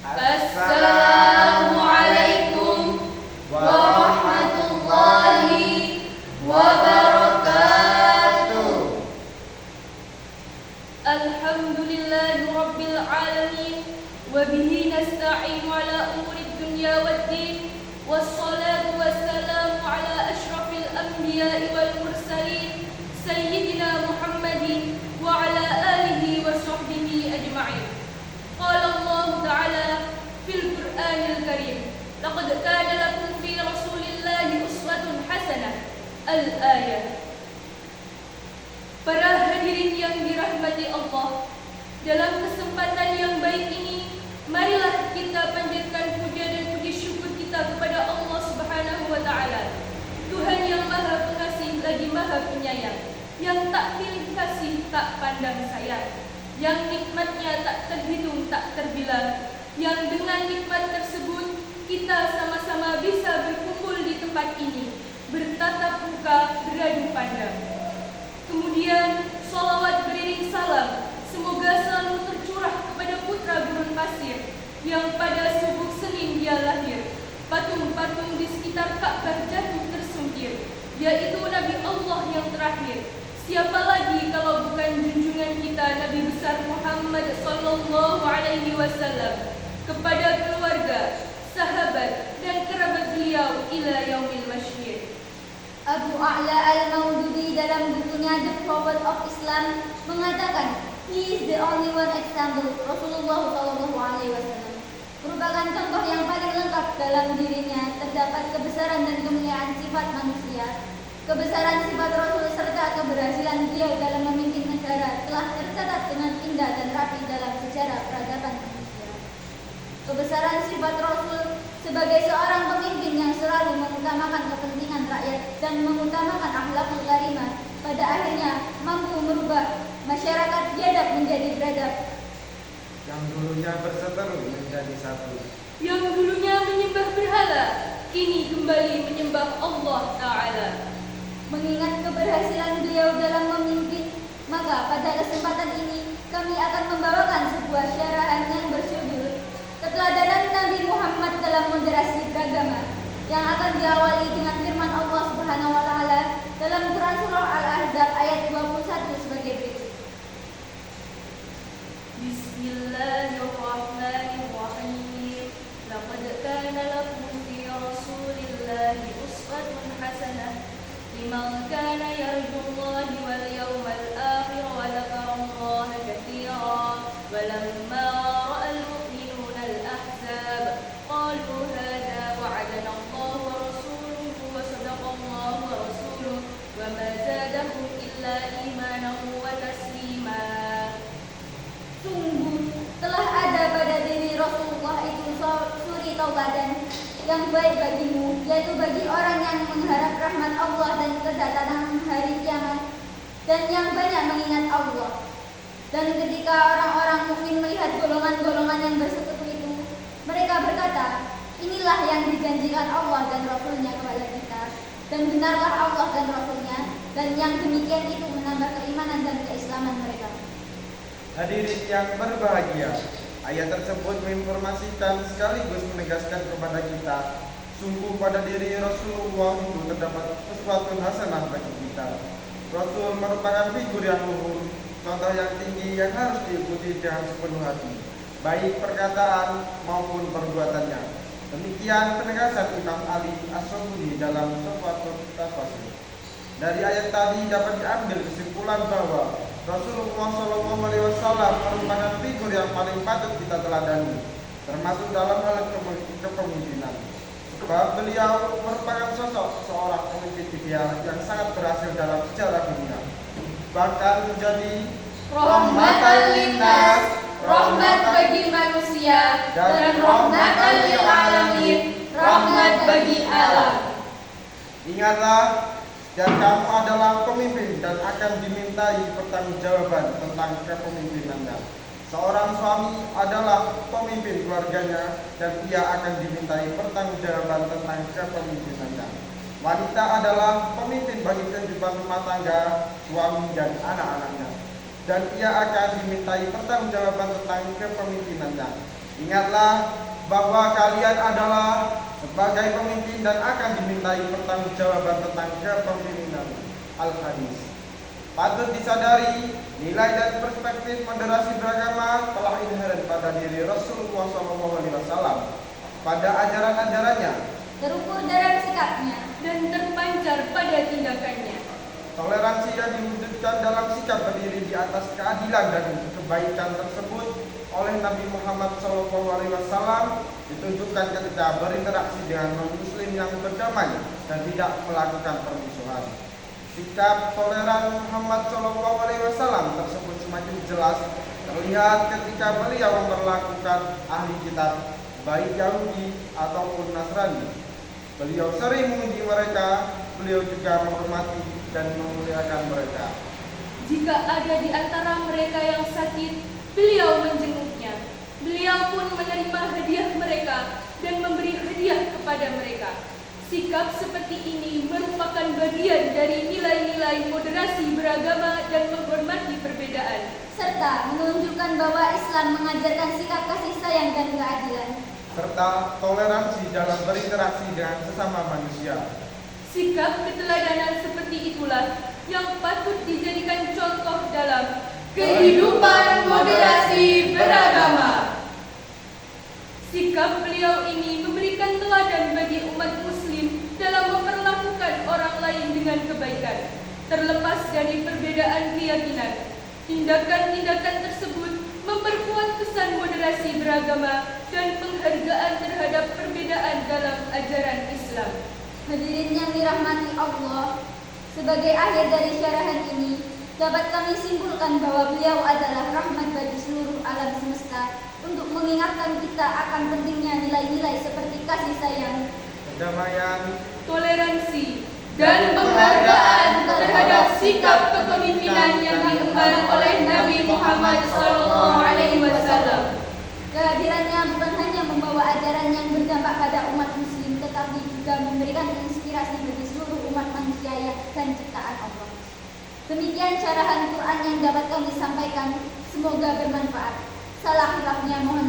Assalamualaikum warahmatullahi wabarakatuh. Alhamdulillahi rabbil alamin, wa bihi nasta'inu ala umuri dunya waddin, wassalatu wassalamu ala asyrafil anbiya'i wal mursalin, sayyidina Muhammadin wa ala alihi wa sahbihi ajma'in. Qala Allah Ta'ala fil Qur'anil Karim, laqad kana lakum fi Rasulillahi uswatun hasanah. Al-ayah. Para hadirin yang dirahmati Allah, dalam kesempatan yang baik ini, marilah kita panjatkan puja dan puji syukur kita kepada Allah Subhanahu wa Ta'ala, Tuhan yang Maha Pengasih lagi Maha Penyayang, yang tak pilih kasih, tak pandang sayang, yang nikmatnya tak terhitung, tak terbilang, yang dengan nikmat tersebut kita sama-sama bisa berkumpul di tempat ini, bertatap muka, beradu pandang. Kemudian sholawat beriring salam semoga selalu tercurah kepada putra gurun pasir yang pada subuh Senin dia lahir. Patung-patung di sekitar Ka'bah jatuh tersungkir, yaitu Nabi Allah yang terakhir. Siapa lagi kalau bukan junjungan kita Nabi besar Muhammad sallallahu alaihi wasallam, kepada keluarga, sahabat dan kerabat beliau ila yaumil masyhir. Abu A'la al-Maududi dalam bukunya The Prophet of Islam mengatakan, he is the only one example, Rasulullah sallallahu alaihi wasallam merupakan contoh yang paling lengkap. Dalam dirinya terdapat kebesaran dan kemuliaan sifat manusia. Kebesaran sifat Rasul serta keberhasilan beliau dalam memimpin negara telah tercatat dengan indah dan rapi dalam sejarah peradaban manusia. Kebesaran sifat Rasul sebagai seorang pemimpin yang selalu mengutamakan kepentingan rakyat dan mengutamakan akhlakul karimah, pada akhirnya mampu merubah masyarakat biadab menjadi beradab. Yang dulunya berseteru menjadi satu. Yang dulunya menyembah berhala, kini kembali menyembah Allah Ta'ala. Mengingat keberhasilan beliau dalam memimpin, maka pada kesempatan ini kami akan membawakan sebuah syarahan yang berjudul Keteladanan Nabi Muhammad dalam Moderasi Beragama, yang akan diawali dengan firman Allah Subhanahu wa Ta'ala dalam Quran Surah Al-Ahzab ayat 21 sebagai berikut. Bismillahirrahmanirrahim. Laqad kana lakum fi Rasulillahi uswatun hasanah liman kana yarjullaha wal yawmal akhir wa dzakara Allaha katsiran. Walamma ra'al mu'minuna al-ahzab qalu hadza wa'adana Allahu wa rasuluhu wa sadaqa Allahu wa rasuluhu wa ma zadahum illa imanan wa taslima. Sungguh telah ada pada diri Rasulullah itu suri tauladan yang baik bagimu, yaitu bagi orang yang mengharap rahmat Allah dan kedatangan hari kiamat, dan yang banyak mengingat Allah. Dan ketika orang-orang mukmin melihat golongan-golongan yang bersekutu itu, mereka berkata, inilah yang dijanjikan Allah dan Rasulnya kepada kita, dan benarlah Allah dan Rasulnya, dan yang demikian itu menambah keimanan dan keislaman mereka. Hadirin yang berbahagia, ayat tersebut menginformasikan sekaligus menegaskan kepada kita, sungguh pada diri Rasulullah itu terdapat sesuatu hasanah bagi kita. Rasul merupakan figur yang luhur, contoh yang tinggi yang harus diikuti dengan sepenuh hati, baik perkataan maupun perbuatannya. Demikian penegasan Imam Ali As-Sabuni dalam Tuhfatul Tafasir. Dari ayat tadi dapat diambil kesimpulan bahwa Rasulullah SAW merupakan figur yang paling patut kita teladani, termasuk dalam hal kepemimpinan. Sebab beliau merupakan sosok seorang pemimpin ideal yang sangat berhasil dalam sejarah dunia, bahkan menjadi Rahmatan linnas, rahmat bagi manusia, dan rahmatan lil alamin, rahmat bagi alam. Ingatlah, dan kamu adalah pemimpin dan akan dimintai pertanggungjawaban tentang kepemimpinannya. Seorang suami adalah pemimpin keluarganya dan ia akan dimintai pertanggungjawaban tentang kepemimpinannya. Wanita adalah pemimpin bagi kehidupan rumah tangga, suami dan anak-anaknya, dan ia akan dimintai pertanggungjawaban tentang kepemimpinannya. Ingatlah bahwa kalian adalah sebagai pemimpin dan akan dimintai pertanggungjawaban tentang kepemimpinan. Al-Hadis. Patut disadari, nilai dan perspektif moderasi beragama telah inheren pada diri Rasulullah SAW, pada ajaran-ajarannya, terukur dalam sikapnya, dan terpancar pada tindakannya. toleransi yang diwujudkan dalam sikap berdiri di atas keadilan dan kebaikan tersebut oleh Nabi Muhammad SAW ditunjukkan ketika berinteraksi dengan non-muslim yang berdamai dan tidak melakukan permusuhan. Sikap toleran Muhammad SAW tersebut semakin jelas terlihat ketika beliau memperlakukan ahli kitab, baik Yahudi ataupun Nasrani. Beliau sering memuji mereka, beliau juga menghormati dan memuliakan mereka. Jika ada di antara mereka yang sakit, beliau menjenguknya. Beliau pun menerima hadiah mereka dan memberi hadiah kepada mereka. Sikap seperti ini merupakan bagian dari nilai-nilai moderasi beragama dan menghormati perbedaan, serta menunjukkan bahwa Islam mengajarkan sikap kasih sayang dan keadilan, serta toleransi dalam berinteraksi dengan sesama manusia. Sikap keteladanan seperti itulah yang patut dijadikan contoh dalam kehidupan moderasi beragama. Sikap beliau ini memberikan teladan bagi umat muslim dalam memperlakukan orang lain dengan kebaikan, terlepas dari perbedaan keyakinan. Tindakan-tindakan tersebut memperkuat pesan moderasi beragama dan penghargaan terhadap perbedaan dalam ajaran Islam. Hadirin yang dirahmati Allah, sebagai akhir dari syarahan ini, dapat kami simpulkan bahwa beliau adalah rahmat bagi seluruh alam semesta untuk mengingatkan kita akan pentingnya nilai-nilai seperti kasih sayang, Kedamaian, toleransi, dan penghargaan terhadap sikap kepemimpinan yang diemban oleh Nabi Muhammad SAW. Kehadirannya bukan hanya membawa ajaran yang berdampak pada umat muslim, tetapi juga memberikan inspirasi bagi seluruh umat manusia dan ciptaan Allah. Demikian syarahan Quran yang dapat kami sampaikan, semoga bermanfaat. Salah hilafnya mohon